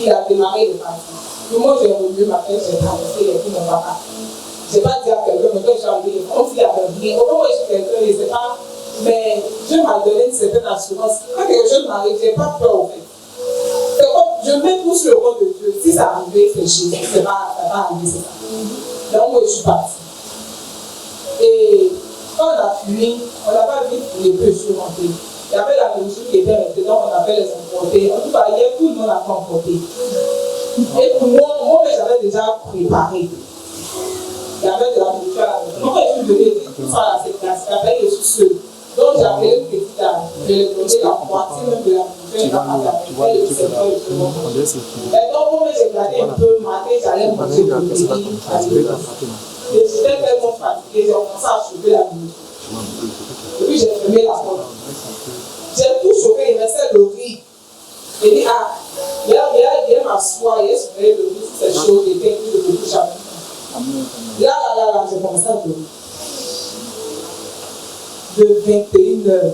il a démarré le parti. Moi, j'ai revenu ma tête, j'ai traversé les filles de mon papa. Je n'ai pas dit à quelqu'un, mais quand je suis arrivé, comme s'il avait rien. Au moment où je suis quelqu'un, je ne sais pas, mais Dieu m'a donné une certaine assurance. Quand quelque chose m'arrive, je n'ai pas peur au fait. C'est comme, je mets tout sur le compte de Dieu. Si ça arrive, c'est Jésus. Ça va arriver, c'est ça. Donc, moi, je suis partie. Et quand on a fui, on n'a pas vu les peu surmontés. Il y avait la nourriture qui était restée, donc on avait les emporter. En tout cas, hier, tout le monde a emporté. Et pour moi, j'avais déjà préparé. Il y avait de la nourriture à la maison. Donc, je lui ai dit, tout ça, c'est classique. Après, je suis seule. Donc, j'ai appelé une petite dame. Je lui ai donné la moitié même de la nourriture. Et donc, moi, j'ai gardé un peu, matin, j'allais manger pour le lit. Et j'étais tellement fatiguée, j'ai commencé à chauffer la nourriture. Et puis, j'ai fermé la porte. J'ai tout chauffé, il restait le riz. J'ai dit, ah, viens m'asseoir, il y a surveillé le riz, si c'est chaud, il était plus de tout jamais. Là, j'ai commencé à dormir. De 21h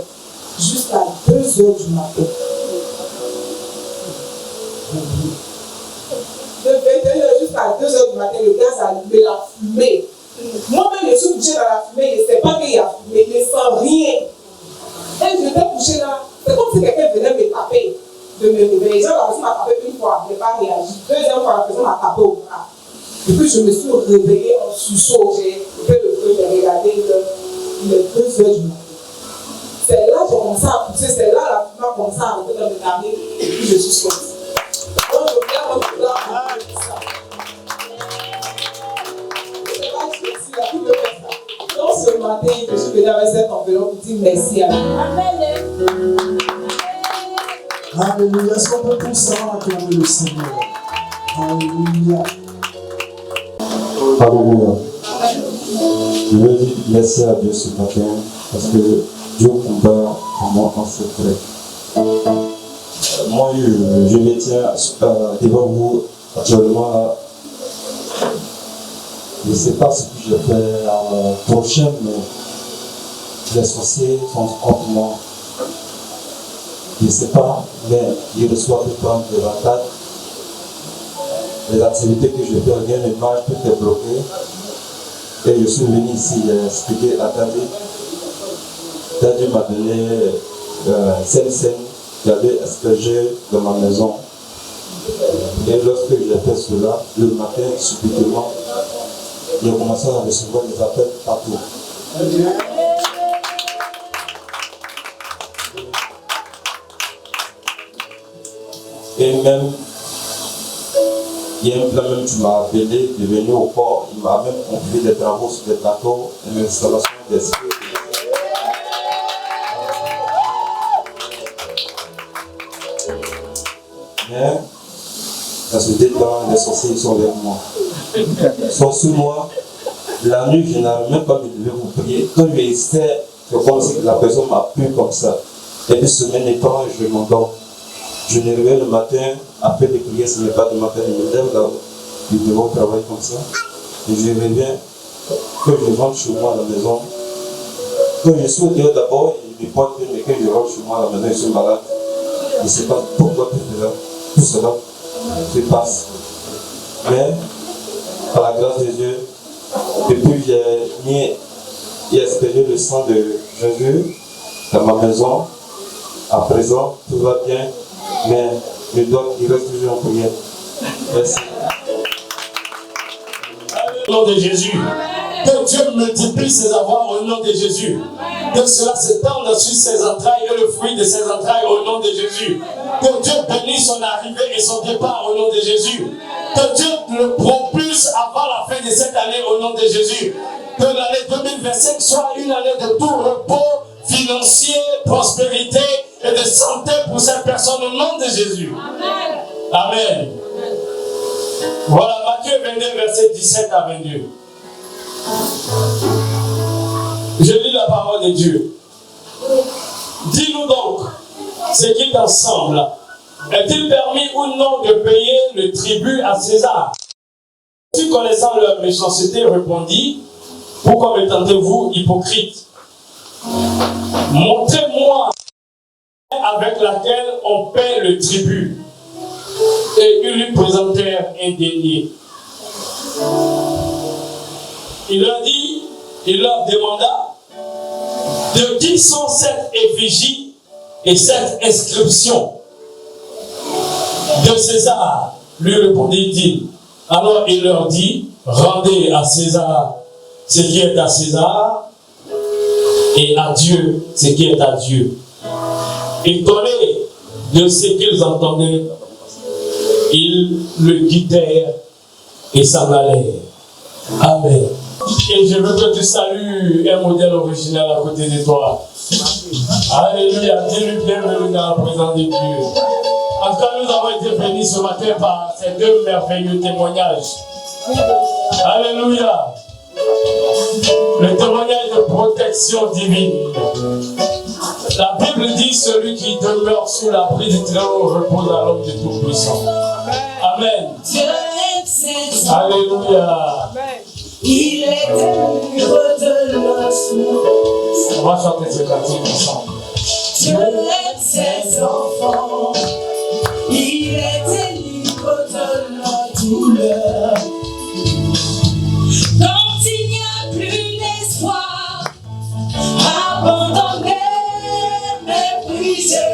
jusqu'à 2h du matin. De 21h jusqu'à 2h du matin, le gaz a allumé la fumée. Moi-même, je suis couché dans la fumée, je ne sais pas qu'il y a fumée, je ne sens rien. Et je m'étais couché là, c'est comme si quelqu'un venait me taper, de me réveiller. La personne m'a tapé une fois, je n'ai pas réagi. Deuxième fois, la personne m'a tapé au bras. Et puis je me suis réveillée en sursaut. J'ai fait le feu, j'ai regardé, il est 2h du matin. C'est là que j'ai commencé à pousser, c'est là la fumée a commencé à rentrer dans mes narines, et puis je suis sortie. Donc je viens mon là pour ça. Je ne sais pas si il a pu me faire ça. Donc ce matin, je suis venu avec cette enveloppe pour dire merci à Dieu. Amen. Alléluia. Est-ce qu'on peut tous acclamer le Seigneur? Alléluia. Alléluia. Je veux dire merci à Dieu ce matin parce que Dieu combat pour moi en secret. Moi, je me tiens devant vous actuellement là. Je ne sais pas ce que je vais faire prochain, mais les sorciers sont contre moi. Je ne sais pas, mais je reçois tout le temps de l'attaque. Les activités que je fais, rien ne marche, tout est bloqué. Et je suis venu ici expliquer à David. David m'a donné 5 scènes qui avaient aspergé dans ma maison. Et lorsque j'ai fait cela, le matin, subitement, j'ai commencé à recevoir des appels partout. Et même, il y a un plan même qui m'a appelé de venir au port. Il m'a même confié des travaux sur des bateaux, une installation des skis. Mais, dans ce temps, les sorciers sont avec moi. Ils sont sous moi. La nuit, je n'arrive même pas à me lever pour prier. Quand je essaie, je pense que la personne m'a plu comme ça. Et puis, semaine étant, je m'endors. Je me réveille le matin, après les prières, ce n'est pas du matin, je me lève là, je devons travailler comme ça. Et je reviens, que je rentre chez moi à la maison. Quand je suis au dehors d'abord, je me porte, mais quand je rentre chez moi à la maison, je suis malade. Je ne sais pas pourquoi tout cela se passe. Mais, par la grâce de Dieu, depuis que j'ai mis et espéré le sang de Jésus dans ma maison, à présent, tout va bien. Mais je dois qu'il reste toujours en prière. Merci. Au nom de Jésus. Que Dieu multiplie ses avoirs au nom de Jésus. Que cela s'étende sur ses entrailles et le fruit de ses entrailles au nom de Jésus. Que Dieu bénisse son arrivée et son départ au nom de Jésus. Que Dieu le propulse avant la fin de cette année au nom de Jésus. Que l'année 2025 soit une année de tout repos financier, prospérité et de santé pour cette personne au nom de Jésus. Amen. Amen. Voilà Matthieu 22, verset 17 à 22. Je lis la parole de Dieu. Dis-nous donc, ce qui t'ensemble, est-il permis ou non de payer le tribut à César? Jésus, connaissant leur méchanceté, répondit, pourquoi me tentez-vous, hypocrite? Montrez-moi avec laquelle on paie le tribut. Et ils lui présentèrent un denier. Il leur demanda de qui sont cette effigie et cette inscription. De César, lui répondit-il. Alors il leur dit, rendez à César ce qui est à César et à Dieu ce qui est à Dieu. Étonnés de ce qu'ils entendaient, ils le quittèrent et s'en allèrent. Amen. Et je veux que tu salues un modèle original à côté de toi. Alléluia. Dis-lui bienvenue dans la présence de Dieu. En tout cas, nous avons été bénis ce matin par ces deux merveilleux témoignages. Alléluia. Le témoignage de protection divine. La Bible dit celui qui demeure sous l'abri du Très-Haut repose à l'homme du Tout-Puissant. Amen. Alléluia. Il est libre de l'osmose. On va chanter ce cantique ensemble. Dieu aime ses enfants. Il est libre de la douleur. Quand il n'y a plus d'espoir, abandonné, méprisé,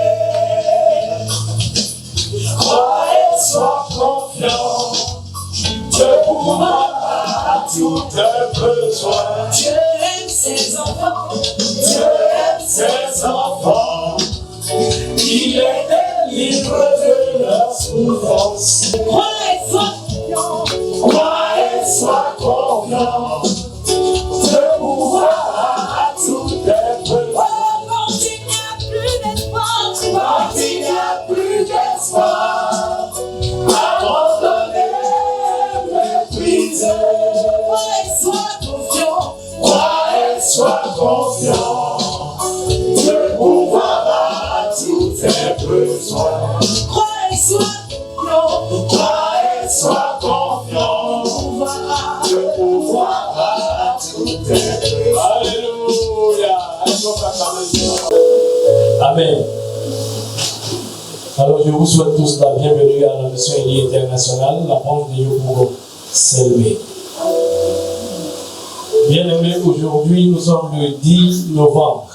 crois et sois confiant. Dieu pourra tout tes besoins. Dieu aime ses enfants. Dieu aime ses enfants. Il est libre de leur souffrance. Crois et sois confiant. Crois et sois confiant. Dieu pourra tout tes besoins. Quand il n'y a plus d'espoir, quand il n'y a plus d'espoir, abandonné. Crois et sois confiant. Crois et sois confiant. Dieu pourvoira tous tes besoins. Crois et sois confiant. Crois et sois confiant. Dieu pourvoira tous tes besoins. Alléluia. Amen. Alors je vous souhaite tous la bienvenue à la mission Élie internationale, la branche de Yopougon. Selvé. Bien-aimés, aujourd'hui nous sommes le 10 novembre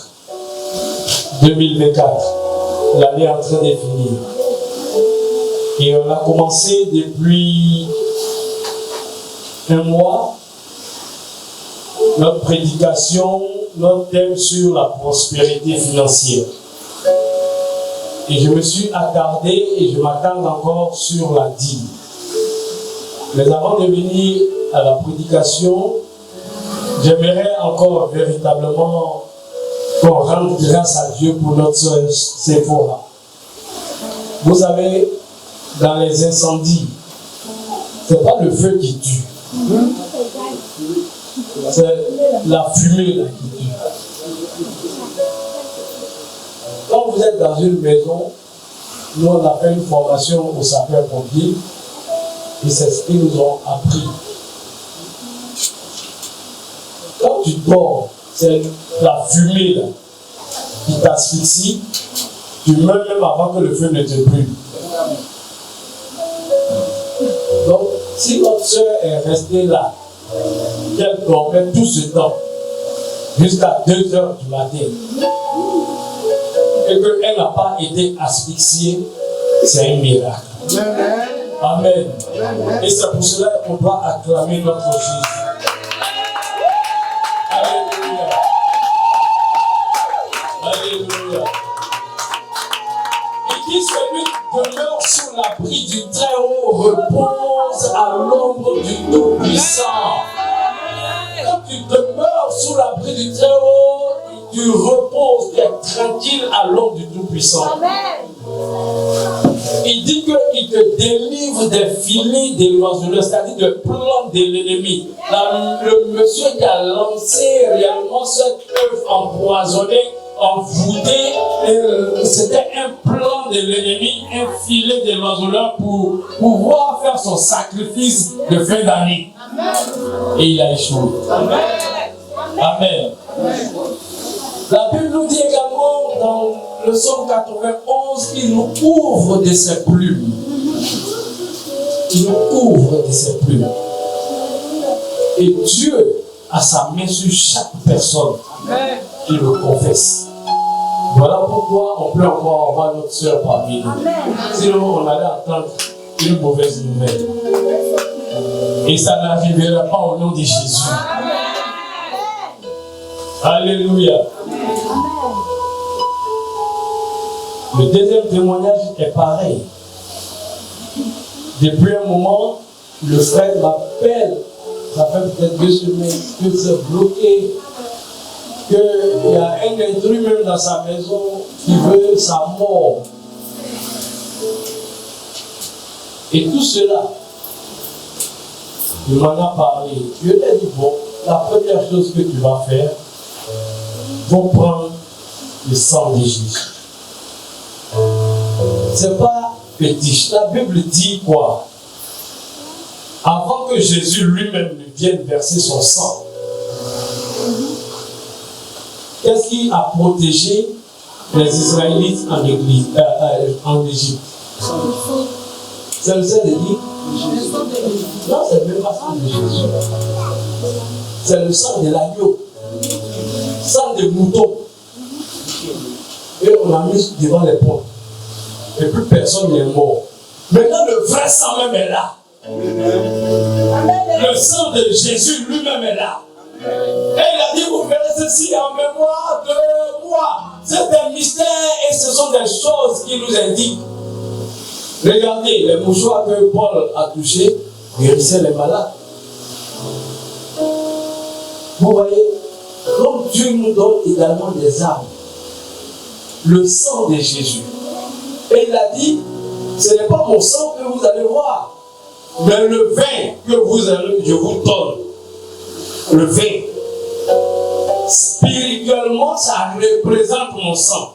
2024. L'année est en train de finir. Et on a commencé depuis un mois notre prédication, notre thème sur la prospérité financière. Et je me suis attardé et je m'attarde encore sur la dîme. Mais avant de venir à la prédication, j'aimerais encore véritablement qu'on rende grâce à Dieu pour notre sœur Séphora. Vous savez, dans les incendies, ce n'est pas le feu qui tue. C'est la fumée là, qui tue. Quand vous êtes dans une maison, nous on a fait une formation aux sapeurs-pompiers. Et c'est ce qu'ils nous ont appris. Quand tu dors, c'est la fumée là, qui t'asphyxie. Tu meurs même avant que le feu ne te brûle. Donc, si notre soeur est restée là, qu'elle dormait tout ce temps, jusqu'à 2 heures du matin, et qu'elle n'a pas été asphyxiée, c'est un miracle. Amen. Et c'est pour cela qu'on doit acclamer notre Jésus. Alléluia. Alléluia. Il dit celui qui demeure sous l'abri du Très-Haut repose à l'ombre du Tout-Puissant. Quand tu demeures sous l'abri du Très-Haut, tu reposes, tu es tranquille à l'ombre du Tout-Puissant. Il dit qu'il te délivre des filets de l'oiseleur, c'est-à-dire des plans de l'ennemi. Le monsieur qui a lancé réellement cette œuvre empoisonnée, envoûtée, c'était un plan de l'ennemi, un filet de l'oiseleur pour pouvoir faire son sacrifice de fin d'année. Et il a échoué. Amen. Amen. La Bible nous dit également dans le psaume 91 qu'il nous ouvre de ses plumes. il nous couvre de ses plumes. Et Dieu a sa main sur chaque personne qui le confesse. Voilà pourquoi on peut encore avoir notre soeur parmi nous. Sinon, on allait entendre une mauvaise nouvelle. Et ça n'arrivera pas au nom de Jésus. Alléluia. Le deuxième témoignage est pareil. Depuis un moment, le frère m'appelle. Ça fait peut-être 2 semaines que c'est bloqué. Qu'il y a un intrus même dans sa maison qui veut sa mort. Et tout cela, il m'en a parlé. Je lui ai dit, bon, la première chose que tu vas faire, faut prendre le sang de Jésus. C'est pas petit. La Bible dit quoi? Avant que Jésus lui-même ne vienne verser son sang, qu'est-ce qui a protégé les Israélites en Égypte? C'est le sang de qui? Non, c'est même pas le sang de Jésus. C'est le sang de l'agneau. Sang de mouton. Et on a mis devant les ponts. Et plus personne n'est mort. Maintenant, le vrai sang même est là. Le sang de Jésus lui-même est là. Et il a dit, vous verrez ceci en mémoire de moi. C'est un mystère et ce sont des choses qui nous indiquent. Regardez, les mouchoirs que Paul a touchés guérissaient les malades. Vous voyez, comme Dieu nous donne également des armes, le sang de Jésus. Et il a dit, ce n'est pas mon sang que vous allez voir, mais le vin que je vous donne. Le vin. Spirituellement, ça représente mon sang.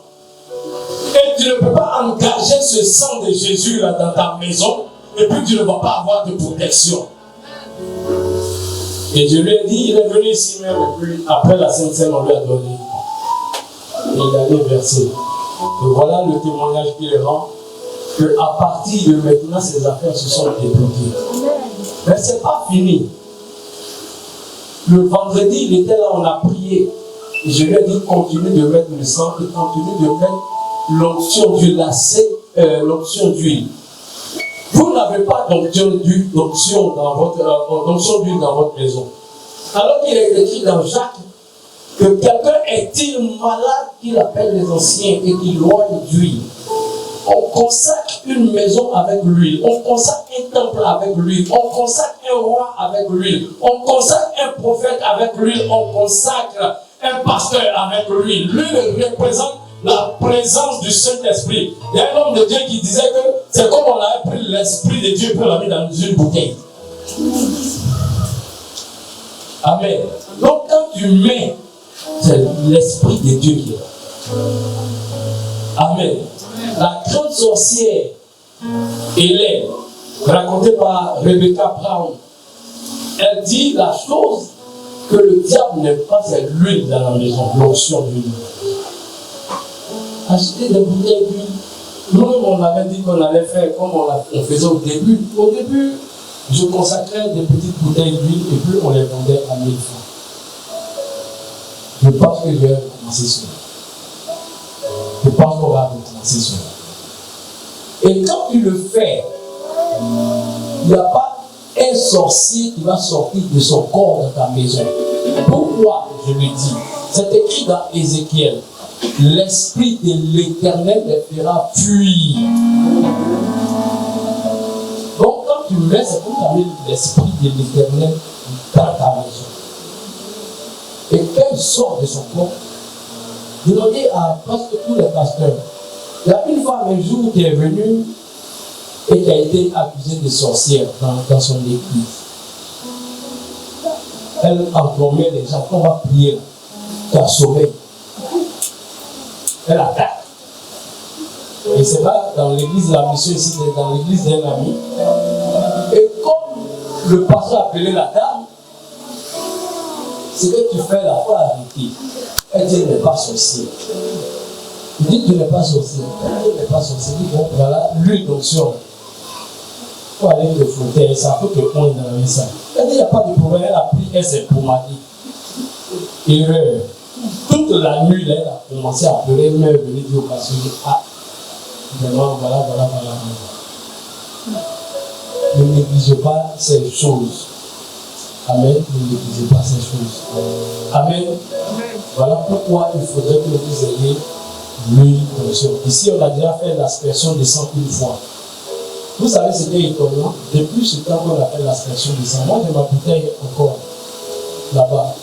Et tu ne peux pas engager ce sang de Jésus là dans ta maison et puis tu ne vas pas avoir de protection. Et je lui ai dit, il est venu ici même et puis après la Sainte Seine, on lui a donné. Et il allait verser. Et voilà le témoignage qu'il rend, qu'à partir de maintenant, ses affaires se sont débloquées. Mais ce n'est pas fini. Le vendredi, il était là, on a prié. Et je lui ai dit, continue de mettre le sang et continue de mettre l'onction d'huile, l'onction d'huile. Vous n'avez pas d'onction d'huile dans votre maison. Alors qu'il est écrit dans Jacques que quelqu'un est-il malade qu'il appelle les anciens et qu'il loigne d'huile. On consacre une maison avec l'huile, on consacre un temple avec l'huile, on consacre un roi avec l'huile, on consacre un prophète avec l'huile, on consacre un pasteur avec l'huile. L'huile représente la présence du Saint-Esprit. Il y a un homme de Dieu qui disait que c'est comme on avait pris l'Esprit de Dieu et l'a mis dans une bouteille. Amen. Donc quand tu mets, c'est l'Esprit de Dieu qui est là. Amen. La grande sorcière Hélène, racontée par Rebecca Brown, elle dit la chose que le diable n'aime pas, c'est l'huile dans la maison, l'onction d'huile. Acheter des bouteilles d'huile. Nous-mêmes, on avait dit qu'on allait faire comme on faisait au début. Au début, je consacrais des petites bouteilles d'huile et puis on les vendait à 1000 francs. Je pense que je vais recommencer cela. Je pense qu'on va recommencer cela. Et quand tu le fais, il n'y a pas un sorcier qui va sortir de son corps dans ta maison. Pourquoi je le dis? C'est écrit dans Ézéchiel. L'Esprit de l'Éternel les fera fuir. Donc quand tu mets, c'est comme tu as mis l'Esprit de l'Éternel dans ta maison. Et quand il sort de son corps, demandez à presque tous les pasteurs. Il y a une fois un jour qui est venu et qui a été accusée de sorcière dans son église. Elle embromait les gens, on va prier, tu as sauvé. Elle attaque. Et c'est là, dans l'église de la mission ici, c'est dans l'église d'un ami. Et comme le pasteur a appelé la dame, ce que tu fais là, faut arrêter. Elle dit, tu n'es pas sorcier. Il dit, tu n'es pas sorcier. Elle dit, tu n'es pas sorcier. Il dit, bon, voilà, l'huile d'onction. faut aller te frotter, ça faut te prendre dans la ça. Elle dit, il n'y a pas de problème, elle a pris, elle s'est pomadée. Erreur. Toute la nuit, là, elle a commencé à pleurer, mais elle venait dire au pasteur, ah, vraiment, voilà. Ne négligez pas ces choses. Amen. Ne négligez pas ces choses. Amen. Voilà pourquoi il faudrait que vous ayez l'huile d'onction. Ici, on a déjà fait l'aspersion des sang une fois. Vous savez ce qui est étonnant? Depuis ce temps qu'on a fait l'aspersion des sang, moi j'ai ma bouteille encore là-bas.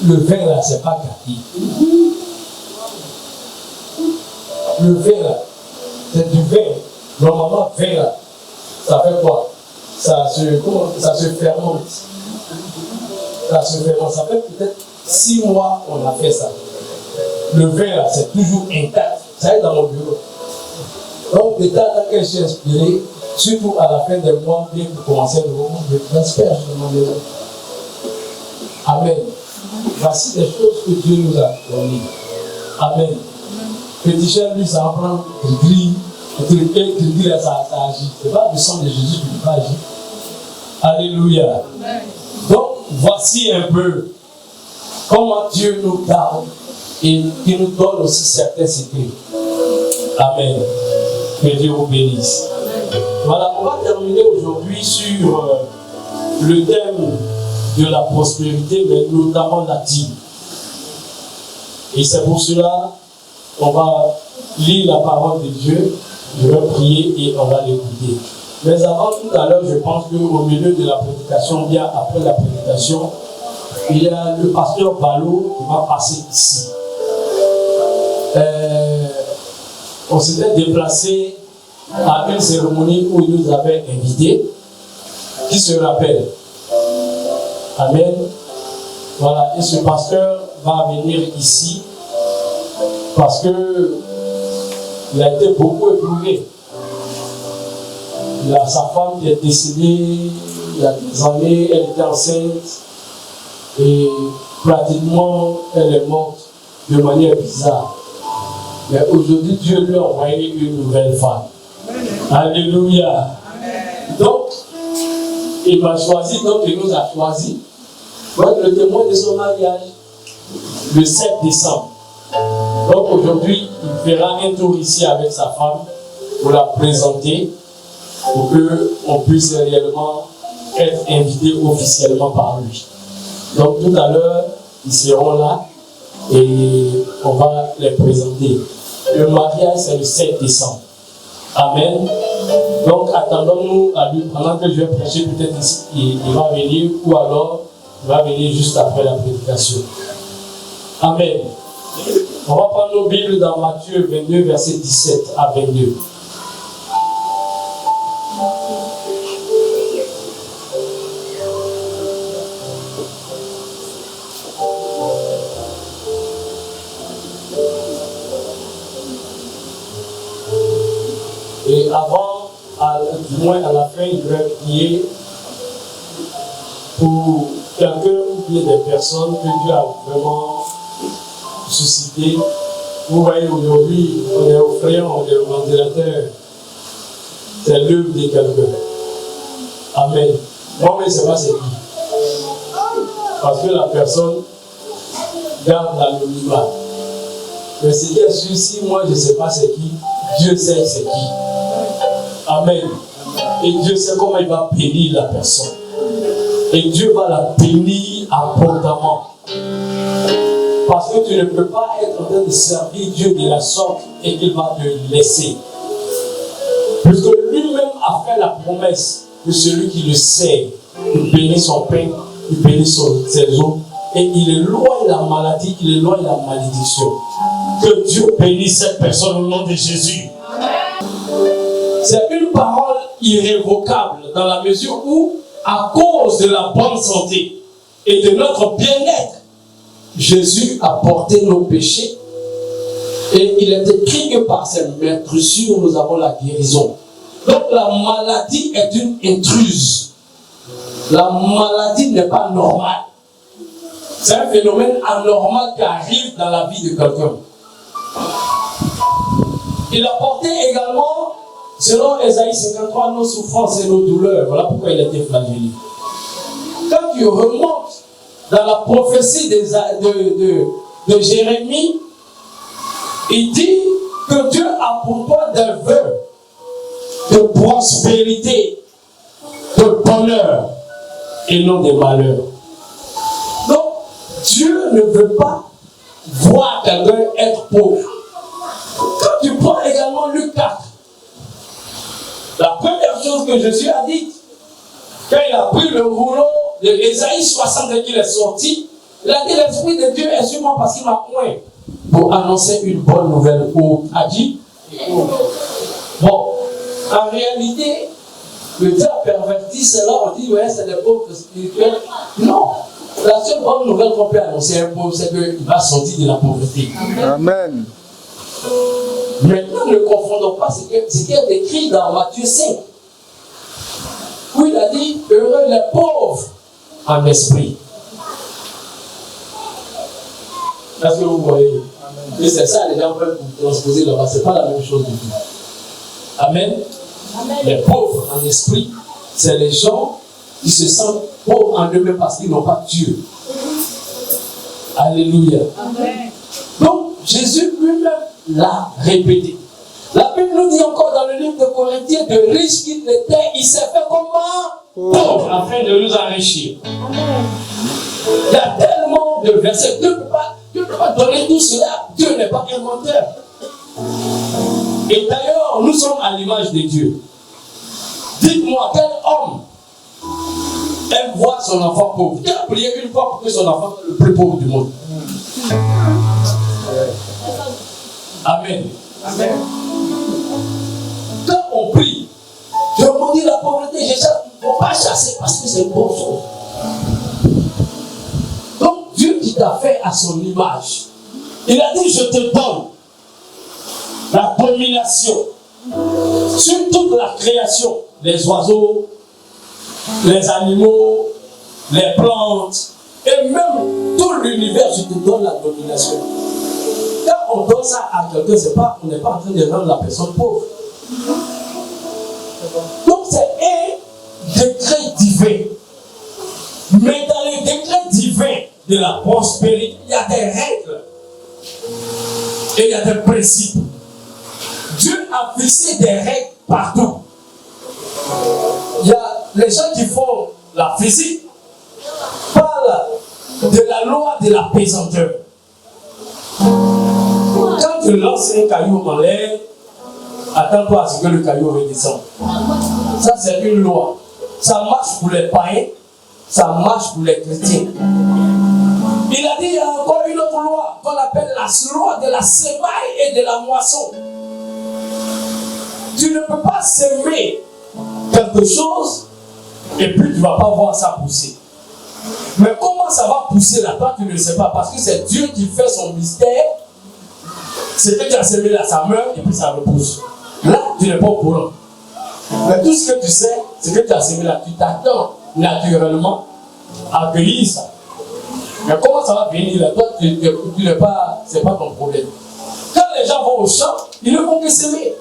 Le vin là, c'est pas gâté. Le vin là, c'est du vin. Normalement, vin là, ça fait quoi? Ça se fermente. Ça se fermente. Ça fait peut-être 6 mois qu'on a fait ça. Le vin là, c'est toujours intact. Ça est dans mon bureau. Donc, de temps en temps que je suis inspiré, surtout à la fin des mois, bien pour commencer le moment, je transperce dans mon bureau. Amen. Voici des choses que Dieu nous a données. Amen. Petit cher, lui, ça apprend, il grille, ça agit. Ce n'est pas le sang de Jésus qui va agir. Alléluia. Amen. Donc, voici un peu comment Dieu nous garde et qui nous donne aussi certains secrets. Amen. Que Dieu vous bénisse. Amen. Voilà, on va terminer aujourd'hui sur le thème de la prospérité, mais notamment la dîme. Et c'est pour cela qu'on va lire la parole de Dieu, je vais prier et on va l'écouter. Mais avant, tout à l'heure, je pense qu'au milieu de la prédication, bien après la prédication, il y a le pasteur Balo qui va passer ici. On s'était déplacé à une cérémonie où il nous avait invités. Qui se rappelle? Amen. Voilà, et ce pasteur va venir ici parce que il a été beaucoup éprouvé. Il a sa femme qui est décédée il y a des années, elle était enceinte et pratiquement elle est morte de manière bizarre. Mais aujourd'hui, Dieu lui a envoyé une nouvelle femme. Alléluia. Donc, il m'a choisi, donc il nous a choisi pour être le témoin de son mariage le 7 décembre. Donc aujourd'hui, il fera un tour ici avec sa femme pour la présenter, pour qu'on puisse réellement être invité officiellement par lui. Donc tout à l'heure, ils seront là et on va les présenter. Le mariage, c'est le 7 décembre. Amen. Donc attendons-nous à lui pendant que je vais prêcher, peut-être il va venir ou alors il va venir juste après la prédication. Amen. On va prendre nos Bibles dans Matthieu 22, verset 17 à 22. Et avant, du moins à la fin, il va prier pour quelqu'un ou bien des personnes que Dieu a vraiment suscité. Vous voyez, aujourd'hui, on est au crayon, on est au ventilateur. C'est l'œuvre de quelqu'un. Amen. Moi, mais je ne sais pas c'est qui. Parce que la personne garde l'anonymat. Mais ce qui est sûr, si moi je ne sais pas c'est qui, Dieu sait c'est qui. Amen. Et Dieu sait comment il va bénir la personne. Et Dieu va la bénir abondamment. Parce que tu ne peux pas être en train de servir Dieu de la sorte et qu'il va te laisser. Parce que lui-même a fait la promesse de celui qui le sait. Il bénit son pain, il bénit ses eaux. Et il éloigne la maladie, il éloigne la malédiction. Que Dieu bénisse cette personne au nom de Jésus. C'est une parole irrévocable dans la mesure où, à cause de la bonne santé et de notre bien-être, Jésus a porté nos péchés et il est écrit que par ses meurtrissures nous avons la guérison. Donc la maladie est une intruse. La maladie n'est pas normale. C'est un phénomène anormal qui arrive dans la vie de quelqu'un. Il a porté également Selon Ésaïe 53, nos souffrances et nos douleurs, voilà pourquoi il a été flagellé. Quand tu remontes dans la prophétie de Jérémie, il dit que Dieu a pour toi des vœux de prospérité, de bonheur et non des malheurs. Donc, Dieu ne veut pas voir quelqu'un être pauvre. Quand tu prends également Luc 4, la première chose que Jésus a dit, quand il a pris le rouleau de Ésaïe 60 et qu'il est sorti, il a dit l'Esprit de Dieu est sur moi parce qu'il m'a oint pour annoncer une bonne nouvelle au Adi. Bon, en réalité, le diable perverti cela, on dit ouais, c'est des pauvres spirituels. Non, la seule bonne nouvelle qu'on peut annoncer à un pauvre, c'est qu'il va sortir de la pauvreté. Amen. Maintenant, ne confondons pas ce qui est écrit dans Matthieu 5. Où il a dit heureux les pauvres en esprit. Est-ce que vous voyez? Et c'est ça, les gens peuvent transposer là-bas. Ce n'est pas la même chose du tout. Amen. Amen. Les pauvres en esprit, c'est les gens qui se sentent pauvres en eux-mêmes parce qu'ils n'ont pas Dieu. Alléluia. Amen. Donc, Jésus lui-même l'a répété. La Bible nous dit encore dans le livre de Corinthiens, de riche qu'il était, il s'est fait comment? Pauvre, afin de nous enrichir. Amen. Il y a tellement de versets. Dieu ne peut pas donner tout cela. Dieu n'est pas un menteur. Et d'ailleurs, nous sommes à l'image de Dieu. Dites-moi, quel homme aime voir son enfant pauvre? Qui a prié une fois pour que son enfant soit le plus pauvre du monde? Amen. Amen. Quand on prie, je maudis la pauvreté, il ne faut pas chasser parce que c'est une bonne chose. Donc Dieu qui t'a fait à son image, il a dit je te donne la domination sur toute la création, les oiseaux, les animaux, les plantes et même tout l'univers, je te donne la domination. Quand on donne ça à quelqu'un, on n'est pas en train de rendre la personne pauvre. Donc c'est un décret divin. Mais dans les décrets divins de la prospérité, il y a des règles et il y a des principes. Dieu a fixé des règles partout. Il y a les gens qui font la physique parlent de la loi de la pesanteur. Quand tu lances un caillou en l'air, attends-toi à ce que le caillou redescende. Ça, c'est une loi. Ça marche pour les païens, ça marche pour les chrétiens. Il a dit, il y a encore une autre loi qu'on appelle la loi de la semaille et de la moisson. Tu ne peux pas s'aimer quelque chose et puis tu ne vas pas voir ça pousser. Mais comment ça va pousser là? Toi, tu ne sais pas parce que c'est Dieu qui fait son mystère. C'est que tu as semé là, ça meurt et puis ça repousse. Là, tu n'es pas au courant. Mais tout ce que tu sais, c'est que tu as semé là. Tu t'attends naturellement à accueillir ça. Mais comment ça va venir là? Toi, tu n'es pas, c'est pas ton problème. Quand les gens vont au champ, ils ne font que semer.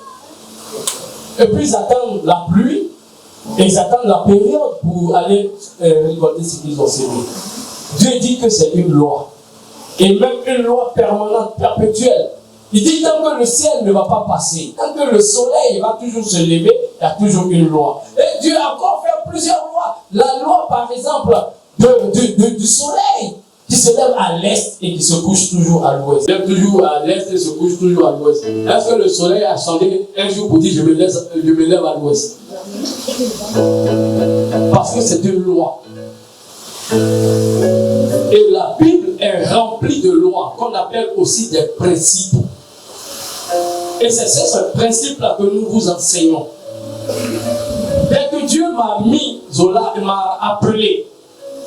Et puis ils attendent la pluie et ils attendent la période pour aller récolter ce qu'ils ont semé. Dieu dit que c'est une loi. Et même une loi permanente, perpétuelle. Il dit tant que le ciel ne va pas passer, tant que le soleil va toujours se lever, il y a toujours une loi. Et Dieu a encore fait plusieurs lois. La loi, par exemple, du soleil qui se lève à l'est et qui se couche toujours à l'ouest. Il se lève toujours à l'est et se couche toujours à l'ouest. Est-ce que le soleil a changé un jour pour dire je me lève à l'ouest? Parce que c'est une loi. Et la Bible est remplie de lois qu'on appelle aussi des principes. Et c'est ce principe-là que nous vous enseignons. Dès que Dieu m'a mis Zola et m'a appelé,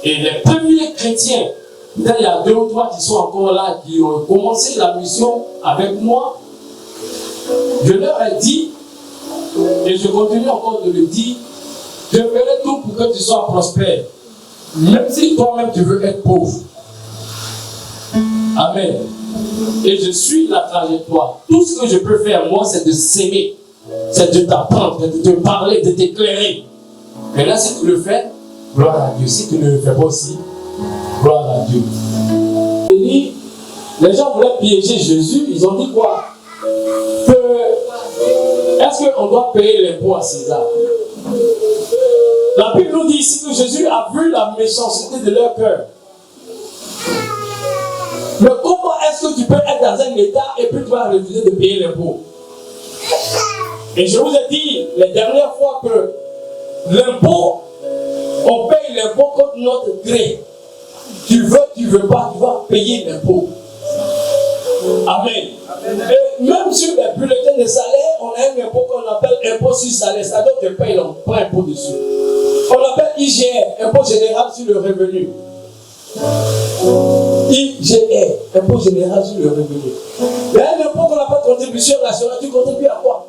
et les premiers chrétiens, il y a 2 ou 3 qui sont encore là, qui ont commencé la mission avec moi, je leur ai dit, et je continue encore de le dire, je ferai tout pour que tu sois prospère. Même si toi-même tu veux être pauvre. Amen. Et je suis la trajectoire. Tout ce que je peux faire, moi, c'est de s'aimer. c'est de t'apprendre, de te parler, de t'éclairer. Mais là, si tu le fais, gloire à Dieu. Si tu ne le fais pas aussi, gloire à Dieu. Les gens voulaient piéger Jésus, ils ont dit quoi? Est-ce qu'on doit payer l'impôt à César? La Bible nous dit ici que Jésus a vu la méchanceté de leur cœur. Mais comment est-ce que tu peux être dans un état et puis tu vas refuser de payer l'impôt? Et je vous ai dit les dernières fois que l'impôt, on paye l'impôt contre notre gré. Tu veux pas, tu vas payer l'impôt. Amen. Et même sur les bulletins de salaire, on a un impôt qu'on appelle impôt sur salaire. C'est-à-dire que tu payes, on prend impôt dessus. On l'appelle IGR, impôt général sur le revenu. IGR, impôt général sur le revenu. Il y a un impôt qu'on appelle contribution nationale. Tu contribues à quoi?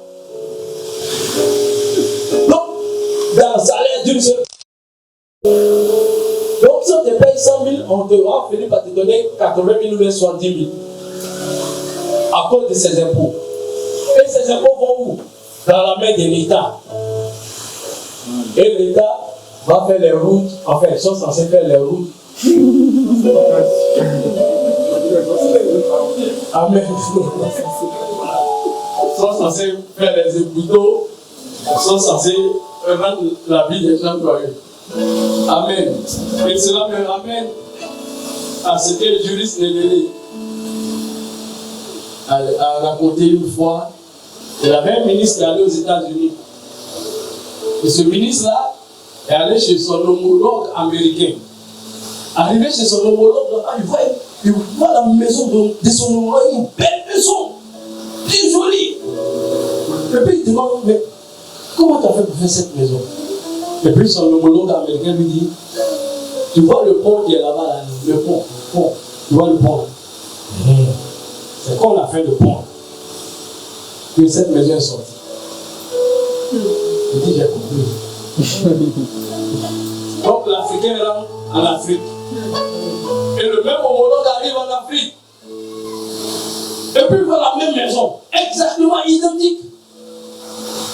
Donc, dans le salaire d'une seule. Donc, si on te paye 100 000, on te finit par te donner 80 000 ou 70 000. À cause de ces impôts. Et ces impôts vont où? Dans la main de l'État. Et l'État va faire les routes, enfin, ils sont censés faire les routes. Amen. Ils sont censés faire les hôpitaux, ils sont censés rendre la vie des gens joyeux. Amen. Et cela me ramène à ce que le juriste Néléné a raconté une fois. Il y avait un ministre qui allait aux États-Unis. Et ce ministre-là est allé chez son homologue américain. Arrivé chez son homologue, là, il voit la maison de son homologue, une belle maison, très jolie. Et puis il demande, mais comment tu as fait pour faire cette maison? Et puis son homologue américain lui dit, tu vois le pont qui est là-bas, là, le pont, tu vois le pont là. C'est qu'on a fait le pont que cette maison est sortie. Il dit, j'ai compris. Donc l'Africain rentre en Afrique. Et le même homologue arrive en Afrique. Et puis il voit la même maison, exactement identique.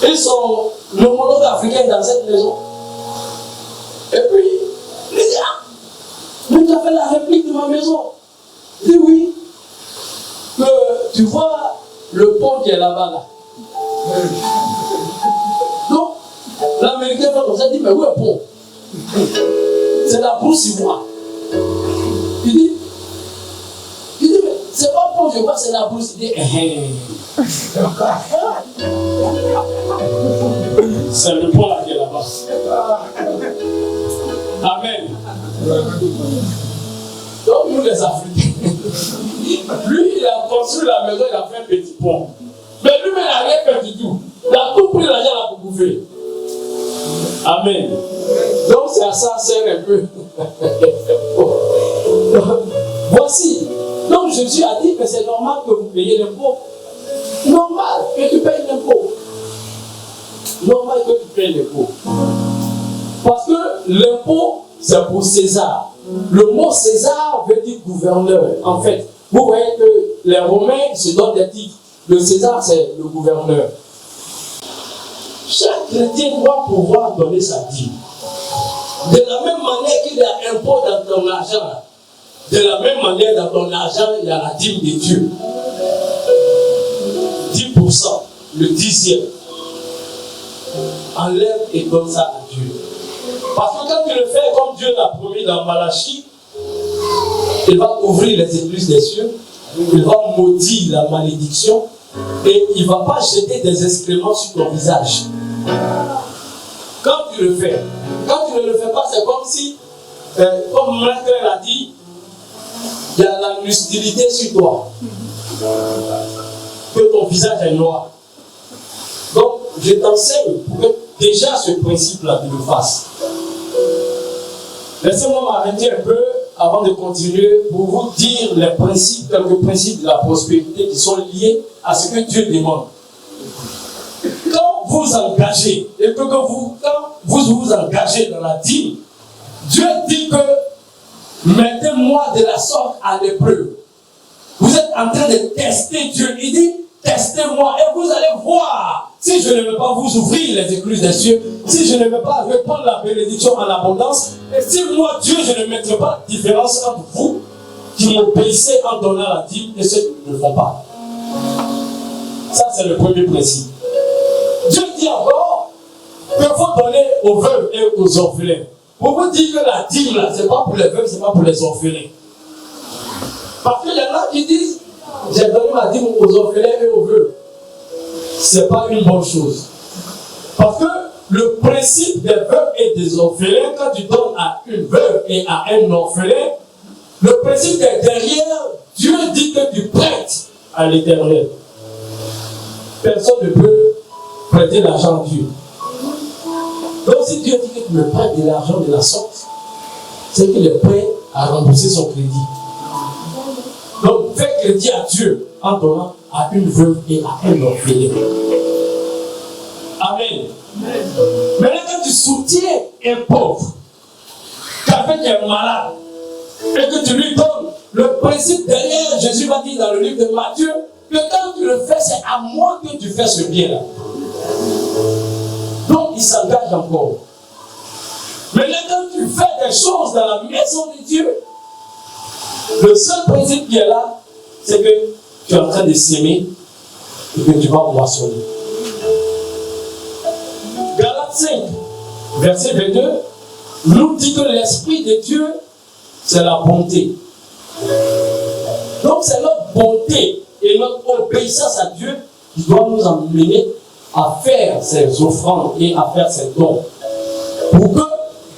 Et son homologue africain dans cette maison. Et puis, il dit, ah, mais tu as fait la réplique de ma maison. Il dit oui. Tu vois le pont qui est là-bas là. Donc, l'Américain va comme ça, dit, mais où est le pont? C'est la brousse ivoire. Il dit, mais c'est pas le pont, je vois, c'est la brousse. Il dit, c'est le pont là qui est là-bas. Amen. Donc, nous les Africains, lui, il a construit la maison, il a fait un petit pont. Mais lui-même, il n'a rien fait du tout. Il a tout pris l'argent là pour bouffer. Amen. Donc, c'est à ça, sert un peu. Voici. Donc, Jésus a dit que c'est normal que vous payiez l'impôt. Normal que tu payes l'impôt. Normal que tu payes l'impôt. Parce que l'impôt, c'est pour César. Le mot César veut dire gouverneur. En fait, vous voyez que les Romains se donnent des titres. Le César, c'est le gouverneur. Chaque chrétien doit pouvoir donner sa dîme. De la même manière qu'il y a impôt dans ton argent, de la même manière dans ton argent, il y a la dîme de Dieu. 10%, le 10e. Enlève et donne ça à Dieu. Parce que quand tu le fais comme Dieu l'a promis dans Malachie, il va ouvrir les écluses des cieux, il va maudire la malédiction et il ne va pas jeter des excréments sur ton visage. Quand tu le fais, quand tu ne le fais pas, c'est comme si, comme Maître l'a dit, il y a la lucidité sur toi, que ton visage est noir. Donc, je t'enseigne pour que déjà ce principe-là, tu le fasses. Laissez-moi m'arrêter un peu avant de continuer pour vous dire les principes, quelques principes de la prospérité qui sont liés à ce que Dieu demande. Quand vous engagez, et que quand vous vous engagez dans la dîme, Dieu dit que mettez-moi de la sorte à l'épreuve. Vous êtes en train de tester Dieu. Il dit, testez-moi et vous allez voir si je ne veux pas vous ouvrir les écluses des cieux, si je ne veux pas répandre la bénédiction en abondance, et si moi, Dieu, je ne mettrai pas de différence entre vous qui m'obéissez en donnant la dîme et ceux qui ne le font pas. Ça, c'est le premier principe. Dieu dit encore qu'il faut donner aux veuves et aux orphelins. Pour vous dire que la dîme, là, ce n'est pas pour les veuves, ce n'est pas pour les orphelins. Parce qu'il y en a qui disent, j'ai donné ma dîme aux orphelins et aux veuves. Ce n'est pas une bonne chose. Parce que le principe des veuves et des orphelins, quand tu donnes à une veuve et à un orphelin, le principe est derrière, Dieu dit que tu prêtes à l'Éternel. Personne ne peut prêter l'argent à Dieu. Donc si Dieu dit que tu me prêtes de l'argent de la sorte, c'est qu'il est prêt à rembourser son crédit. Donc fais crédit à Dieu en donnant à une veuve et à un orphelin. Amen. Maintenant quand tu soutiens un pauvre, quelqu'un qui est malade, et que tu lui donnes, le principe derrière, Jésus va dire dans le livre de Matthieu, que quand tu le fais, c'est à moi que tu fais ce bien-là. Donc, il s'engage encore. Maintenant, quand tu fais des choses dans la maison de Dieu, le seul principe qui est là, c'est que tu es en train de s'aimer et que tu vas moissonner. Galates 5, verset 22, nous dit que l'Esprit de Dieu, c'est la bonté. Donc, c'est notre bonté et notre obéissance à Dieu qui doit nous amener à faire ces offrandes et à faire ces dons. Pour que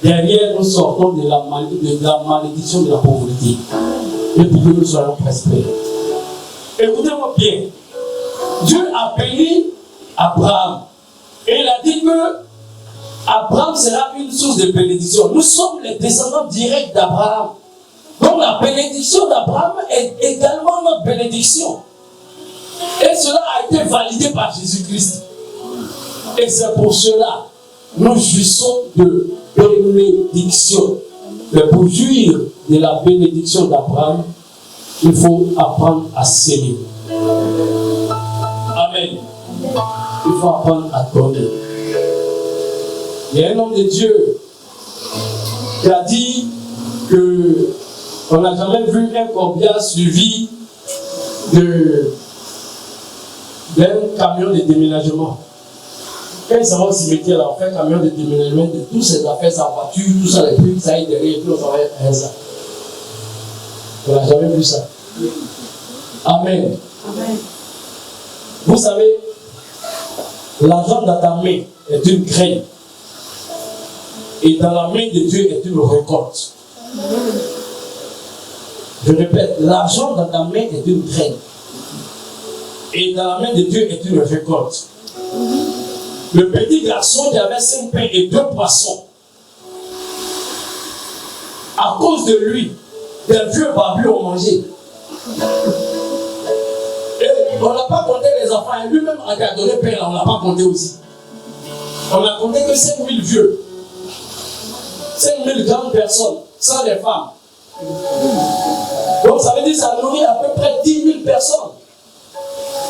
derrière nous sortons de la malédiction de la pauvreté. Et pour que nous soyons prospères. Écoutez-moi bien. Dieu a béni Abraham. Et il a dit que Abraham sera une source de bénédiction. Nous sommes les descendants directs d'Abraham. Donc la bénédiction d'Abraham est également notre bénédiction. Et cela a été validé par Jésus-Christ. Et c'est pour cela que nous jouissons de bénédiction. Mais pour jouir de la bénédiction d'Abraham, il faut apprendre à s'aimer. Amen. Il faut apprendre à donner. Il y a un homme de Dieu qui a dit que on n'a jamais vu un corbillard suivi d'un camion de déménagement. Quand il s'en va au cimetière, là, on fait un camion de déménagement de toutes ses affaires, sa voiture, tout ça, et puis ça aille derrière, et puis on s'en va à un sac. On n'a jamais vu ça. Amen. Amen. Vous savez, l'argent dans ta main est une graine. Et dans la main de Dieu est une récolte. Je répète, l'argent dans ta main est une graine. Et dans la main de Dieu est une récolte. Le petit garçon qui avait 5 pains et 2 poissons, à cause de lui, des vieux barbus ont mangé. Et on n'a pas compté les enfants. Et lui-même, quand il a donné pain, on n'a pas compté aussi. On n'a compté que 5000 vieux. 5000 grandes personnes, sans les femmes. Donc ça veut dire que ça nourrit à peu près 10 000 personnes.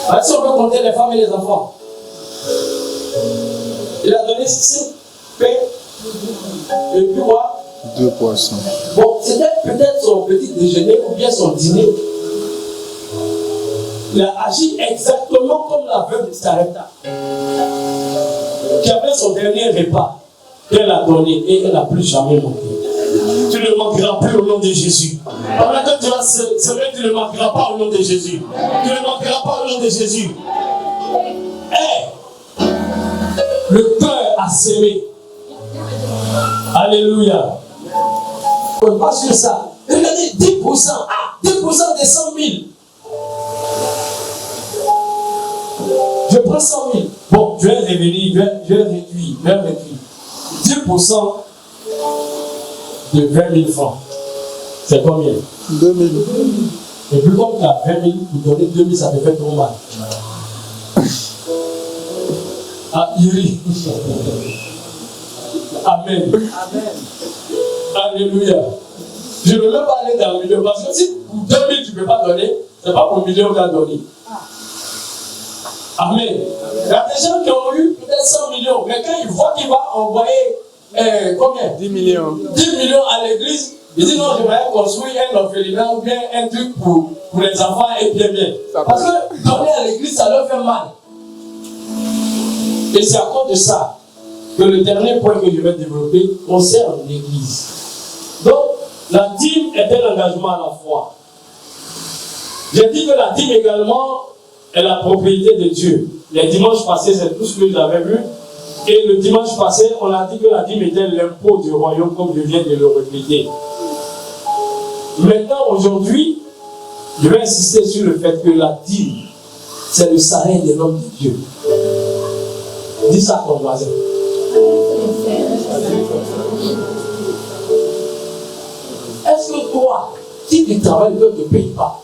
Alors, si on peut compter les femmes et les enfants. Il a donné 5 pains et puis quoi? 2 poissons. Bon, c'était peut-être son petit déjeuner ou bien son dîner. Il a agi exactement comme la veuve de Sarepta, qui avait son dernier repas qu'elle a donné et elle n'a plus jamais manqué. Tu ne manqueras plus au nom de Jésus. Pendant que tu vas semer, tu ne manqueras pas au nom de Jésus. Tu ne manqueras pas au nom de Jésus. Hey, le cœur a sémé. Alléluia. On ne pas sur ça. Regardez, 10%. 10% des 100 000. Je prends 100 000. Bon, je vais revenir, je vais réduire. 10% de 20 000 francs. C'est combien? 2 000. Et puis comme tu as 20 000, vous donnez 2 000, ça te fait trop mal. Ah, Yuri. Amen. Amen. Alléluia. Je ne veux même pas aller dans le milieu parce que si pour 2 000 tu ne peux pas donner, ce n'est pas pour le milieu qu'on a donné. Amen. Il y a des gens qui ont eu peut-être 100 millions, mais quand ils voient qu'il va envoyer combien? 10 millions. 10 millions à l'église, ils disent non, je vais construire un orphelinat ou bien un truc pour les enfants et bien. Parce que donner à l'église, ça leur fait mal. Et c'est à cause de ça que le dernier point que je vais développer concerne l'église. Donc, la dîme est un engagement à la foi. J'ai dit que la dîme également est la propriété de Dieu. Les dimanches passés, c'est tout ce que j'avais vu. Et le dimanche passé, on a dit que la dîme était l'impôt du royaume, comme je viens de le répéter. Maintenant, aujourd'hui, je vais insister sur le fait que la dîme, c'est le salaire de l'homme de Dieu. Dis ça à ton voisin. Est-ce que toi, si tu travailles, ne te paye pas,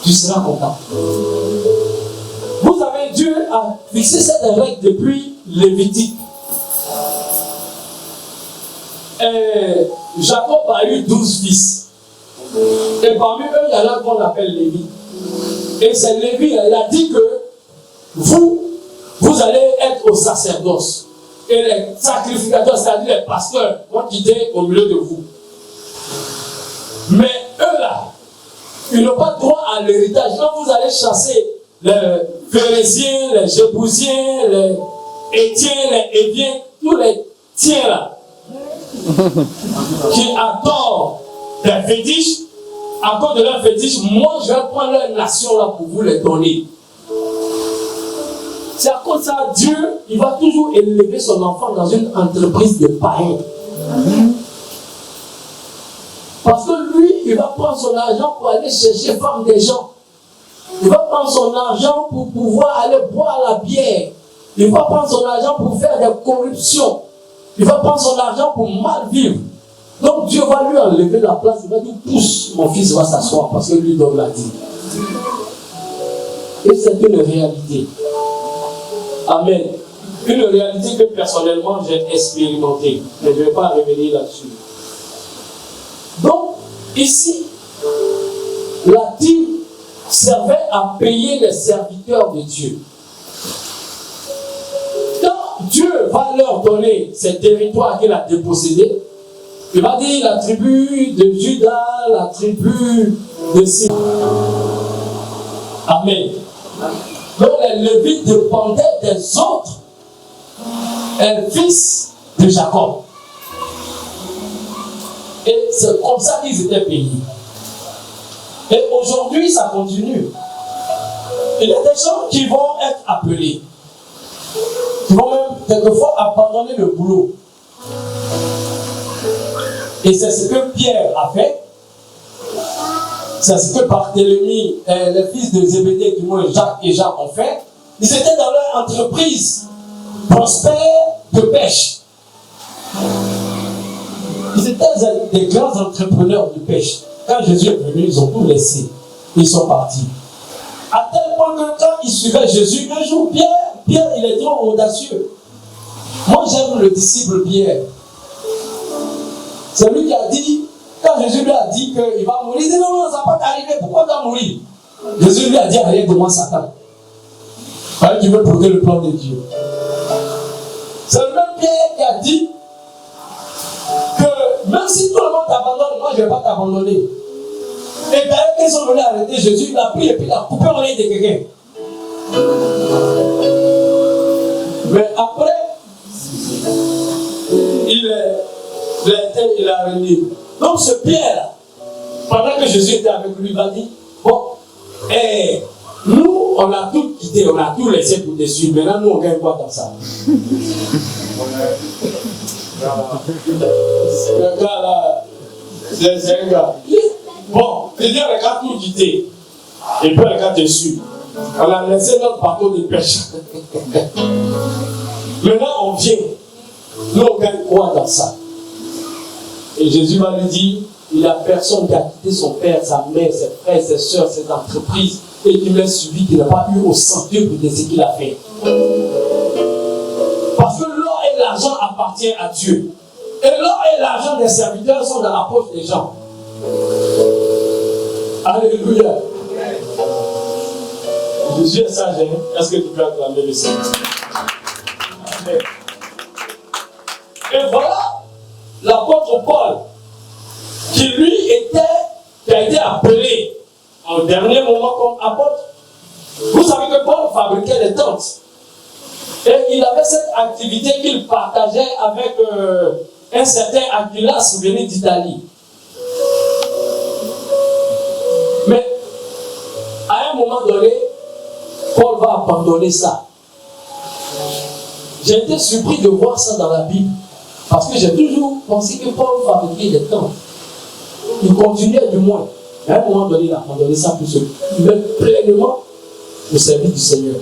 tu seras content? Vous savez, Dieu a fixé cette règle depuis Lévitique. Jacob a eu 12 fils. Et parmi eux, il y en a qu'on appelle Lévi. Et c'est Lévi, il a dit que vous allez être au sacerdoce. Et les sacrificateurs, c'est-à-dire les pasteurs, vont quitter au milieu de vous. Mais eux là, ils n'ont pas droit à l'héritage. Quand vous allez chasser les Phérésiens, les Jébousiens, les Étiens, les Éviens, tous les tiens là, qui adorent des fétiches, à cause de leurs fétiches, moi je vais prendre leur nation là pour vous les donner. C'est à cause de ça, Dieu, il va toujours élever son enfant dans une entreprise de païens. Parce que lui, il va prendre son argent pour aller chercher femme des gens. Il va prendre son argent pour pouvoir aller boire la bière. Il va prendre son argent pour faire des corruptions. Il va prendre son argent pour mal vivre. Donc Dieu va lui enlever la place. Il va dire, pousse, mon fils va s'asseoir parce que lui donne la dîme. Et c'est une réalité. Amen. Une réalité que personnellement j'ai expérimentée. Mais je ne vais pas revenir là-dessus. Donc, ici, la dîme servait à payer les serviteurs de Dieu. Quand Dieu va leur donner ces territoires qu'il a dépossédés, il va dire la tribu de Juda, la tribu de Simon. Amen. Donc les Lévites dépendaient des autres fils de Jacob. Et c'est comme ça qu'ils étaient payés. Et aujourd'hui, ça continue. Il y a des gens qui vont être appelés, qui vont même quelquefois abandonner le boulot. Et c'est ce que Pierre a fait. C'est ce que Barthélemy, les fils de Zébédée, du moins Jacques et Jean ont fait. Ils étaient dans leur entreprise prospère de pêche. Ils étaient des grands entrepreneurs de pêche. Quand Jésus est venu, ils ont tout laissé. Ils sont partis. À tel point que quand ils suivaient Jésus, un jour, Pierre, il est trop audacieux. Moi, j'aime le disciple Pierre. C'est lui qui a dit, quand Jésus lui a dit qu'il va mourir, il dit non, ça ne va pas t'arriver, pourquoi tu vas mourir? Jésus lui a dit, rien de moi, Satan. Parce qu'il veut bloquer le plan de Dieu. C'est le même Pierre qui a dit que même si tout le monde t'abandonne, moi je ne vais pas t'abandonner. Et d'ailleurs, quand ils sont venus arrêter Jésus, il a pris et puis il a coupé l'oreille de quelqu'un. Mais après, il a renié. Donc ce Pierre, pendant que Jésus était avec lui, il a dit, bon, nous, on a tout quitté, on a tout laissé pour te suivre. Maintenant, nous, on gagne quoi dans ça? Le gars là, c'est un gars. Bon, il dit, on a tout quitté. Et puis, on a te suivre. On a laissé notre bateau de pêche. Maintenant, on vient. Nous, on gagne quoi dans ça? Et Jésus va lui dire, il n'y a personne qui a quitté son père, sa mère, ses frères, ses soeurs, ses entreprises, et qui m'a suivi, qui n'a pas eu au centuple de ce qu'il a fait. Parce que l'or et l'argent appartiennent à Dieu. Et l'or et l'argent des serviteurs sont dans la poche des gens. Alléluia. Jésus est sage, hein? Est-ce que tu peux acclamer le Seigneur? Amen. Et voilà l'apôtre Paul, qui lui qui a été appelé en dernier moment comme apôtre. Vous savez que Paul fabriquait des tentes. Et il avait cette activité qu'il partageait avec un certain Aquilas venu d'Italie. Mais à un moment donné, Paul va abandonner ça. J'ai été surpris de voir ça dans la Bible. Parce que j'ai toujours pensé que Paul fabriquait des tentes. Il continuait du moins. Mais à un moment donné, il a abandonné ça pour se mettre pleinement au service du Seigneur.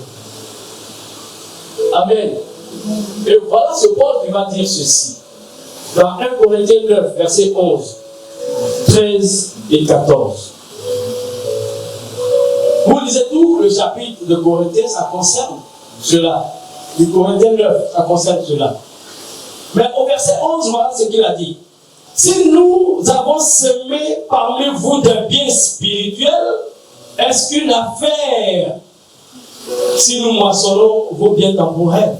Amen. Et voilà ce Paul qui va dire ceci. Dans 1 Corinthiens 9, versets 11, 13 et 14. Vous lisez tout le chapitre de Corinthiens, ça concerne cela. Du Corinthiens 9, ça concerne cela. Mais au verset 11, voilà ce qu'il a dit. Si nous avons semé parmi vous d'un bien spirituel, est-ce qu'une affaire si nous moissonnons vos biens temporels?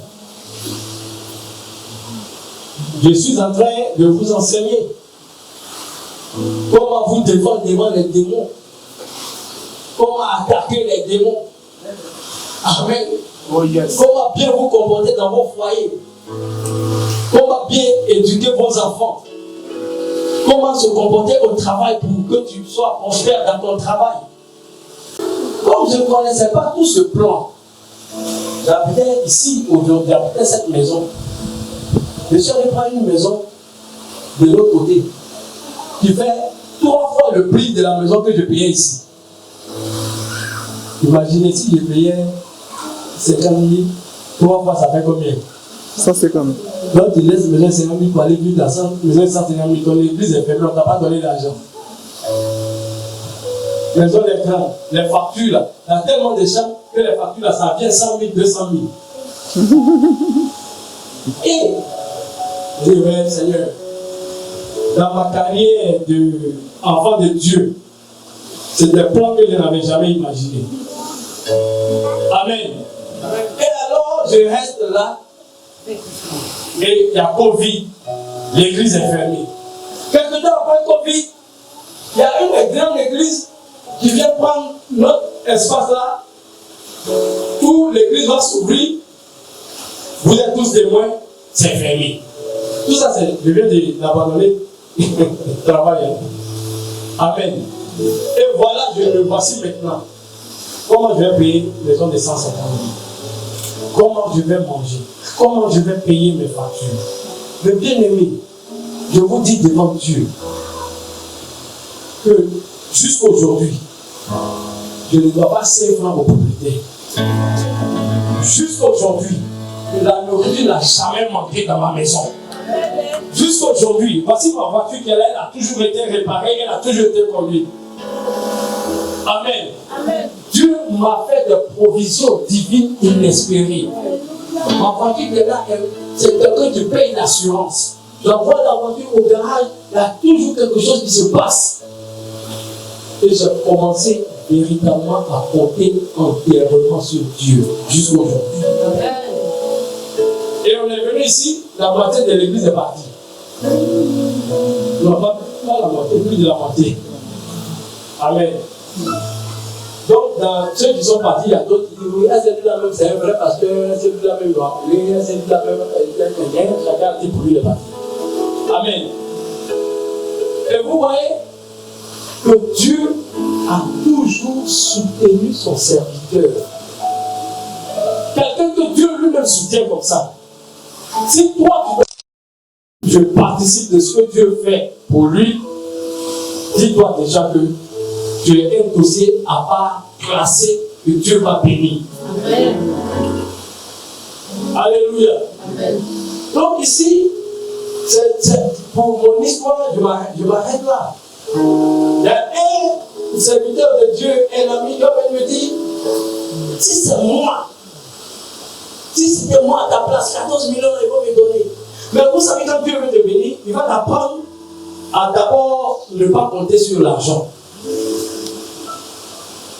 Je suis en train de vous enseigner comment vous défendre devant les démons, comment attaquer les démons. Amen. Oh yes. Comment bien vous comporter dans vos foyers, comment bien éduquer vos enfants, comment se comporter au travail pour que tu sois prospère dans ton travail. Comme je ne connaissais pas tout ce plan, j'habitais ici aujourd'hui, j'habitais cette maison. Je suis allé prendre une maison de l'autre côté qui fait 3 fois le prix de la maison que je payais ici. Imaginez si je payais 50 000, 3 fois ça fait combien? 150 000. Donc tu laisses maison 50 000 pour aller vivre dans la maison 150 000, ton église est fermée, on ne t'a pas donné d'argent. Maison d'écran, les factures là, il y a tellement de chambres que les factures là, ça vient 100 000, 200 000. Et je dis, Seigneur, dans ma carrière d'enfant de Dieu, c'est des plans que je n'avais jamais imaginés. Amen. Et alors, je reste là, et il y a Covid, l'église est fermée. Quelque temps après Covid, il y a une grande église qui vient prendre notre espace là, où l'église va s'ouvrir. Vous êtes tous témoins, c'est fermé. Tout ça, je viens d'abandonner le travail. Amen. Et voilà, je me voici maintenant. Comment je vais payer les gens de 150 000? Comment je vais manger? Comment je vais payer mes factures? Mais bien aimé, je vous dis devant Dieu que jusqu'aujourd'hui, je ne dois pas 5 francs aux propriétaires. Jusqu'aujourd'hui, la nourriture n'a jamais manqué dans ma maison. Jusqu'aujourd'hui, voici ma voiture qui elle a toujours été réparée, elle a toujours été conduite. Amen. Amen. Dieu m'a fait des provisions divines inespérées. Ma voiture qui est là, c'est quelqu'un qui paye l'assurance. J'envoie la voiture au garage, il y a toujours quelque chose qui se passe. Et j'ai commencé véritablement à compter entièrement sur Dieu jusqu'aujourd'hui. Et on est venu ici, la moitié de l'église est partie. Non, pas la moitié, plus de la moitié. Amen. Donc, dans ceux qui sont partis, il y a d'autres qui disent oui, c'est plus la même, c'est un vrai pasteur, c'est plus la même, c'est plus la même, chacun a dit pour lui les partis. Amen. Et vous voyez que Dieu a toujours soutenu son serviteur. Quelqu'un que Dieu lui-même soutient comme ça. Si toi, je participe de ce que Dieu fait pour lui, dis-toi déjà que tu es un dossier à part classé que Dieu va bénir. Amen. Alléluia. Amen. Donc ici, pour mon histoire, je m'arrête là. Il y a un serviteur de Dieu, un ami, qui me dit, si c'est moi, si c'était moi à ta place, 14 millions, il va me donner. Mais vous savez, quand Dieu veut te bénir, il va t'apprendre à d'abord ne pas compter sur l'argent.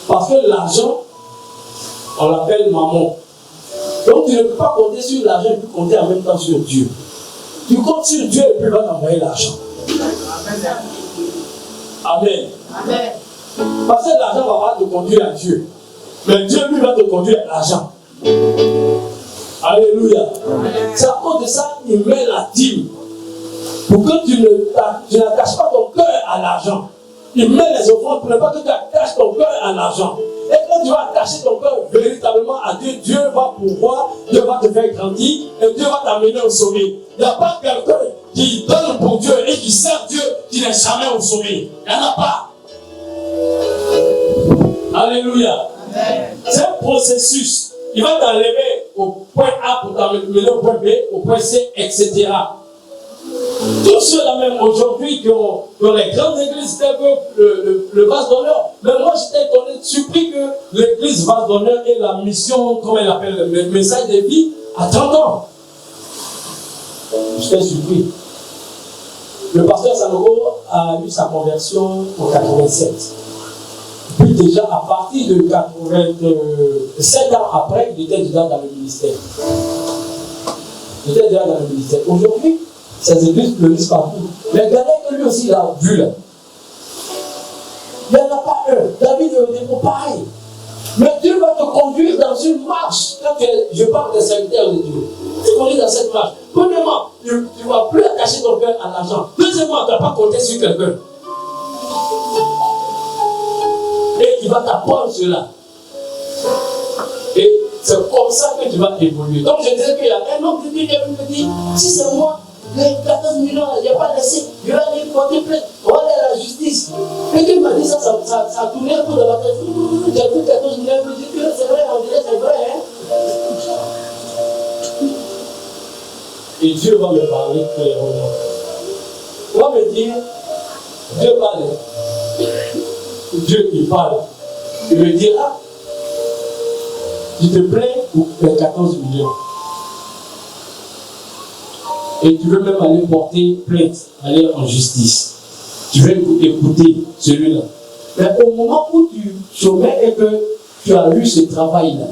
Parce que l'argent, On l'appelle maman. Donc tu ne peux pas compter sur l'argent et puis compter en même temps sur Dieu. Tu comptes sur Dieu et puis il va t'envoyer l'argent. Amen. Amen. Parce que l'argent va pas te conduire à Dieu. Mais Dieu lui va te conduire à l'argent. Alléluia. C'est à cause de ça qu'il met la dîme. Pour que tu n'attaches pas ton cœur à l'argent. Il met les offrandes pour ne pas que tu attaches ton cœur à l'argent. Et quand tu vas attacher ton cœur véritablement à Dieu, Dieu va pouvoir, Dieu va te faire grandir et Dieu va t'amener au sommet. Il n'y a pas quelqu'un qui donne pour Dieu et qui sert Dieu qui n'est jamais au sommet. Il n'y en a pas. Alléluia. C'est un processus. Il va t'enlever au point A pour t'amener au point B, au point C, etc. Tous ceux-là même aujourd'hui qui ont les grandes églises telles que le vase d'honneur. Mais moi j'étais étonné, surpris que l'église vase d'honneur ait la mission, comme elle appelle, le message de vie, à 30 ans. J'étais surpris. Le pasteur Sanogo a eu sa conversion en 87. Puis déjà à partir de 87 ans après, il était déjà dans le ministère. Aujourd'hui, ces églises fleurissent partout. Mais regardez que lui aussi, il a vu là. Il n'y en a pas un. David est pareil. Mais Dieu va te conduire dans une marche. Quand je parle des serviteurs de Dieu, tu conduis dans cette marche. Premièrement, tu ne vas plus attacher ton cœur à l'argent. Deuxièmement, tu ne vas pas compter sur quelqu'un. Et il va t'apprendre cela. Et c'est comme ça que tu vas évoluer. Donc je disais qu'il y a un homme qui me dit, si c'est moi, les 14 millions, il n'y a pas laissé, je vais aller porter plainte, on va aller à la justice. Et qu'il m'a dit ça a tourné un peu dans ma tête. J'ai vu 14 millions, je me dis que c'est vrai, on dirait c'est vrai. Hein? Et Dieu va me parler clairement. Il va me dire, Dieu parle. Dieu qui parle. Il me dit, ah, tu te plains pour les 14 millions. Et tu veux même aller porter plainte, aller en justice. Tu veux écouter celui-là. Mais au moment où tu chômais et que tu as eu ce travail-là,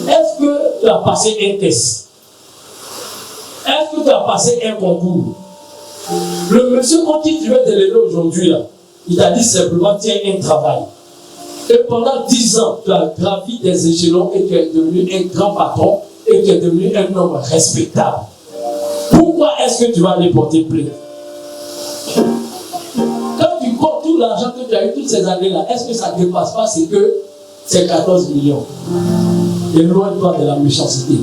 est-ce que tu as passé un test? Est-ce que tu as passé un concours? Le monsieur quand il te veut te lever aujourd'hui, là, il t'a dit simplement, tiens, un travail. Et pendant 10 ans, tu as gravi des échelons et tu es devenu un grand patron et tu es devenu un homme respectable. Pourquoi est-ce que tu vas aller porter plainte? Quand tu comptes tout l'argent que tu as eu toutes ces années-là, est-ce que ça ne dépasse pas c'est que c'est 14 millions? Éloigne-toi de la méchanceté.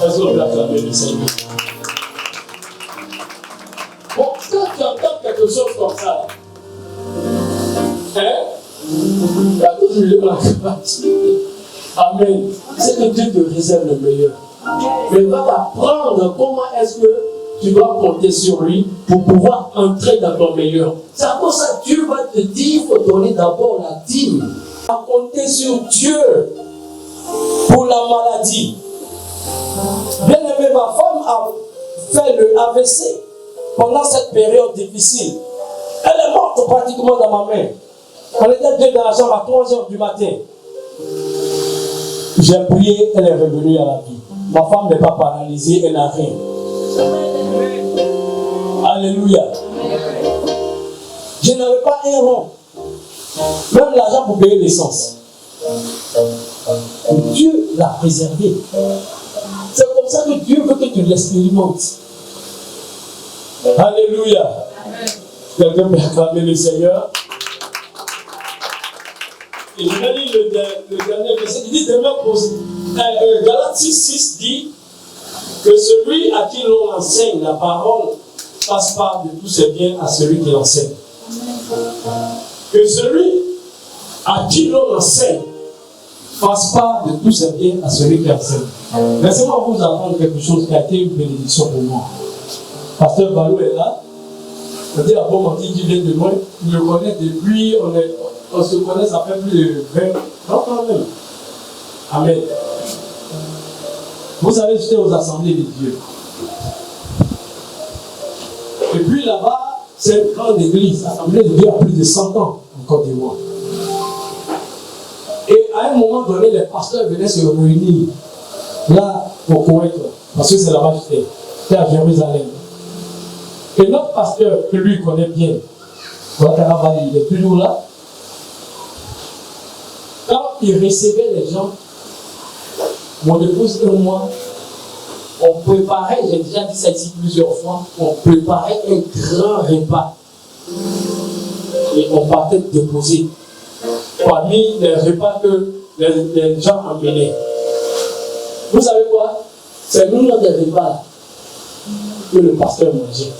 Est-ce qu'on peut acclamer le Seigneur? Bon, quand tu entends quelque chose comme ça, hein? 14 millions là. Amen. C'est que Dieu te réserve le meilleur. Mais il va t'apprendre comment est-ce que tu dois compter sur lui pour pouvoir entrer dans ton meilleur. C'est à cause de ça que Dieu va te dire, il faut donner d'abord la dîme. À compter sur Dieu pour la maladie. Bien aimé, ma femme a fait le AVC pendant cette période difficile. Elle est morte pratiquement dans ma main. On était deux dans la chambre à 3h du matin. J'ai prié, elle est revenue à la vie. Ma femme n'est pas paralysée, elle n'a rien. Alléluia. Je n'avais pas un rond. Même l'argent pour payer l'essence. Dieu l'a préservé. C'est comme ça que Dieu veut que tu l'expérimentes. Alléluia. Quelqu'un peut acclamer le Seigneur. Et je vais lire le dernier verset. Il dit demain, Galates 6 dit que celui à qui l'on enseigne la parole passe part de tous ses biens à celui qui l'enseigne. Que celui à qui l'on enseigne fasse part de tous ses biens à celui qui enseigne. Laissez-moi vous apprendre quelque chose qui a été une bénédiction pour moi. Pasteur Balou est là. On dit à bon Martin qui vient de loin, il me connaît depuis, on se connaît, ça fait plus de 20 ans quand même. Amen. Vous savez, j'étais aux assemblées de Dieu. Et puis là-bas, c'est une grande église. L'assemblée de Dieu a plus de 100 ans en Côte d'Ivoire. Et à un moment donné, les pasteurs venaient se réunir là au Koweït, parce que c'est là-bas que j'étais à Jérusalem. Et notre pasteur, que lui connaît bien, il est toujours là. Quand il recevait les gens, mon épouse et moi, on préparait, j'ai déjà dit ça ici plusieurs fois, on préparait un grand repas. Et on partait déposer parmi les repas que les gens amenaient. Vous savez quoi? C'est nous notre repas que le pasteur mangeait.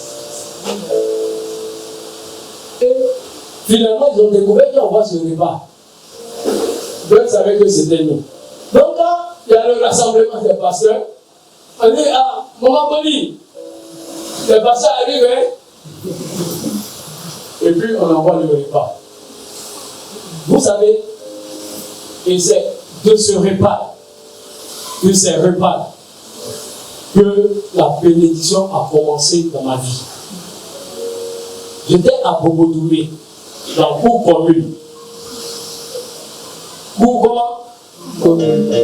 Et finalement, ils ont découvert qu'on voit ce repas. Donc, ils savaient que c'était nous. Donc, quand il y a le rassemblement des pasteurs, on dit, ah, Maman Boni, les pasteurs arrivent, hein? Et puis, on envoie le repas. Vous savez, et c'est de ce repas, de ces repas, que la bénédiction a commencé dans ma vie. J'étais à Bobo-Doulé, dans le cours commune. Cours comment? Commune.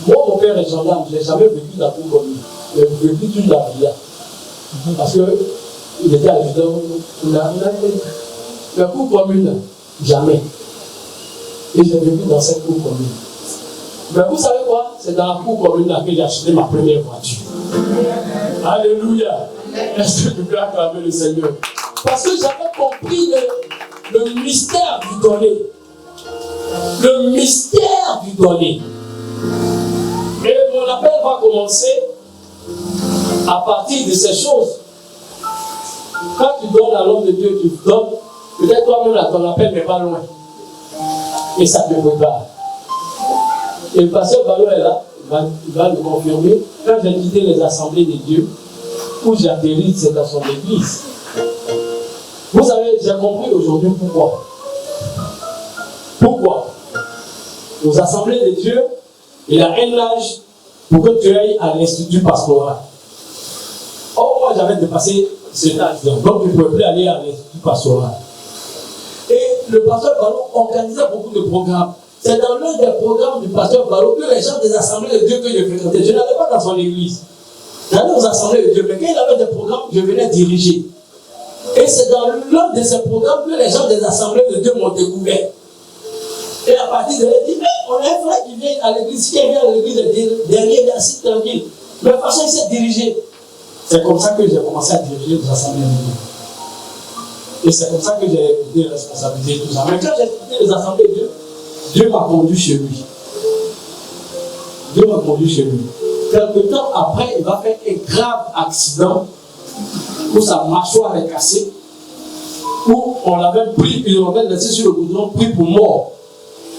Moi, mon père est gendarme, je n'ai jamais vécu dans la cour commune. J'ai vécu toute la vie là. Parce qu'il était adjudant. La cour commune, jamais. Et j'ai vécu dans cette cour commune. Mais vous savez quoi? C'est dans la cour commune là que j'ai acheté ma première voiture. Alléluia. Est-ce que tu peux acclamer le Seigneur? Parce que j'avais compris le mystère du donné. Le mystère du donné. Et mon appel va commencer à partir de ces choses. Quand tu donnes la langue de Dieu, tu donnes, peut-être toi-même là, ton appel n'est pas loin. Et ça te prépare. Et le pasteur Ballon est là, il va le confirmer. Quand j'ai quitté les assemblées de Dieu, où j'ai atterri, c'est dans son église. Vous savez, j'ai compris aujourd'hui pourquoi. Pourquoi? Aux assemblées de Dieu, il y a un âge pour que tu ailles à l'institut pastoral. Or, moi, j'avais dépassé cet âge. Donc, je ne pouvais plus aller à l'institut pastoral. Et le pasteur Ballon organisait beaucoup de programmes. C'est dans l'un des programmes du pasteur Ballon que les gens des assemblées de Dieu que je fréquentais, je n'allais pas dans son église. J'allais aux assemblées de Dieu, mais quand il avait des programmes, je venais diriger. Et c'est dans l'un de ces programmes que les gens des assemblées de Dieu m'ont découvert. Et à partir de là, il dit, mais on a un frère qui vient à l'église, qui vient à l'église derrière, il est assis tranquille. Mais de toute façon, il s'est dirigé. C'est comme ça que j'ai commencé à diriger les assemblées de Dieu. Et c'est comme ça que j'ai pris des responsabilités et tout ça. Mais quand j'ai quitté les assemblées de Dieu, Dieu m'a conduit chez lui. Dieu m'a conduit chez lui. Quelque temps après, il va faire un grave accident où sa mâchoire est cassée, où on l'avait pris, puis on l'avait laissé sur le goudron, pris pour mort.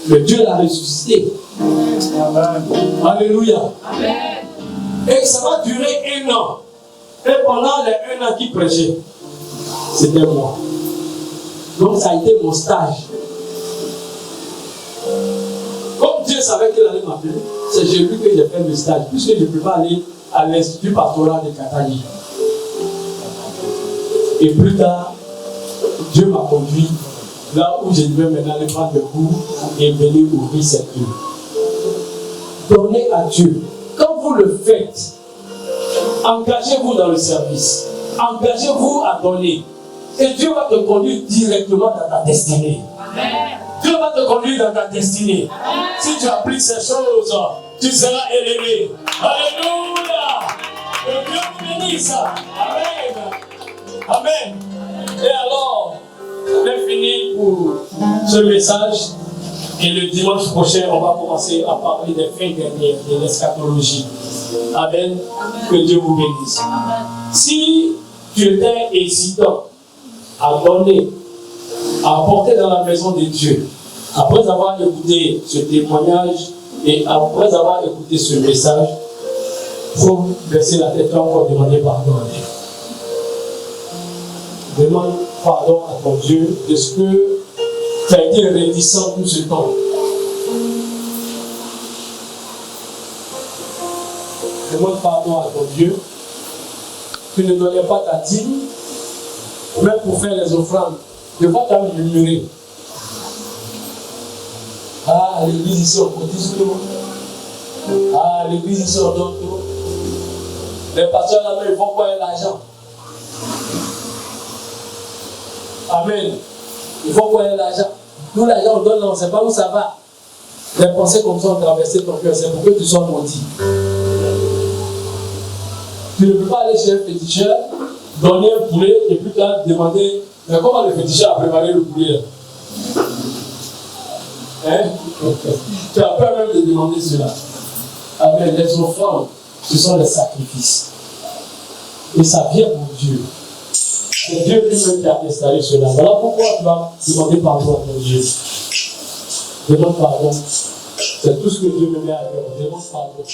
Mais Dieu l'a ressuscité. Amen. Alléluia. Amen. Et ça va durer 1 an. Et pendant les 1 an qu'il prêchait, c'était moi. Donc ça a été mon stage. Comme Dieu savait qu'il allait m'appeler, c'est chez lui que j'ai fait le stage, puisque je ne peux pas aller à l'institut pastoral de Katani. Et plus tard, Dieu m'a conduit là où je devais maintenant aller prendre le cours et venir ouvrir cette rue. Donnez à Dieu. Quand vous le faites, engagez-vous dans le service. Engagez-vous à donner. Et Dieu va te conduire directement dans ta destinée. Amen. Dieu va te conduire dans ta destinée. Amen. Si tu appliques ces choses, tu seras élevé. Alléluia. Que Dieu vous bénisse. Amen. Amen. Et alors, on est fini pour ce message. Et le dimanche prochain, on va commencer à parler des fins dernières, de l'eschatologie. Amen. Que Dieu vous bénisse. Amen. Si tu étais hésitant à donner, à apporter dans la maison de Dieu, après avoir écouté ce témoignage et après avoir écouté ce message, il faut baisser la tête encore, demander pardon à Dieu. Demande pardon à ton Dieu de ce que tu as été réticent tout ce temps. Demande pardon à ton Dieu. Tu ne donnais pas ta dîme, même pour faire les offrandes. Ne va pas murmurer. Ah, À l'église ici, on cotise tout. À l'église ici, on donne tout. Les pasteurs là-bas, ils vont payer l'argent. Amen. Il faut payer l'argent. Nous, l'argent, on donne, là, on ne sait pas où ça va. Les pensées comme ça ont traversé ton cœur, c'est pour que tu sois maudit. Tu ne peux pas aller chez un féticheur, donner un poulet et puis tu as demandé, mais comment le féticheur a préparé le poulet? Hein? Tu as peur même de demander cela. Amen. Les offrandes, ce sont les sacrifices. Et ça vient pour Dieu. C'est Dieu lui-même qui a installé cela. Voilà pourquoi tu vas demander pardon à ton Dieu. Demande pardon. C'est tout ce que Dieu me met à faire. Demande pardon.